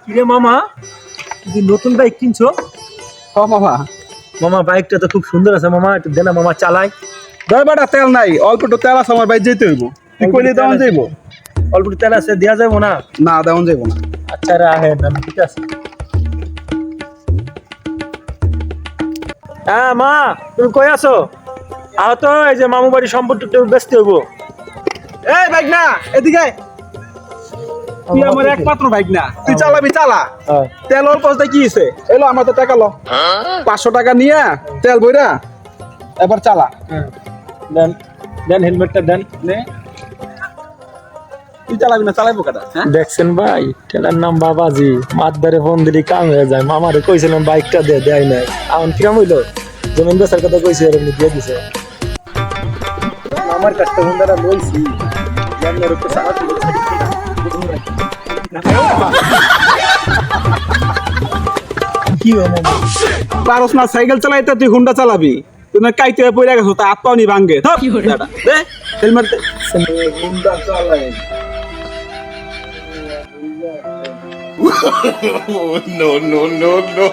কিরে মামা, তুই নতুন বাইক কিনছো? ও মামা, মামা বাইকটা তো খুব সুন্দর আছে মামা, একটু দেনা মামা চালাই। বেটা তেল নাই, অল্প একটু তেল আছে আমার বাইক যেতে হইব। তুই কইলে দেওয়ান যাইব? অল্প একটু তেল আছে, দেওয়া যাবো না? না দেওয়ান যাইব না। আচ্ছা রাহেন, আমি ঠিক আছে। হ্যাঁ মা, তুমি কই আছো? আহ তো, এই যে মামু বাড়ি সম্পত্তি ব্যস্ত হইব। এই বাইক না, এদিকে আয়। তুই আমার একমাত্র বাইক না, তুই চালাবি চালা। হ্যাঁ। তেল অল্প আছে কি হইছে? এলো আমার তো টাকা লো, 500 টাকা নিয়ে তেল বইরা এবার চালা। দেন দেন, হেলমেটটা দেন। নে, তুই চালাবি না, চালাইবো কাটা? হ্যাঁ দেখছেন ভাই, ঠেলার নাম বাবাজি, মাতবারে ফোন দিলি কাম হয়ে যায়। মামারে কইছিলাম বাইকটা দে, দেয় নাই। এখন কিরম হইলো? জমিন বেচার কথা কইছি, আর এমনি দিয়ে দিছে। আমার কাছটা হুন্ডাটা লইছি, জানলার উপর সারা দিল। কি হয় মামা? পারস না সাইকেল চালাইতে, তুই হুন্ডা চালাবি? তুই না কাইতে পড়ে গেছো, তা হাত পাও নি ভাঙ্গে। দে হেলমেট দে। হুন্ডা চালাই। no, no, no, no.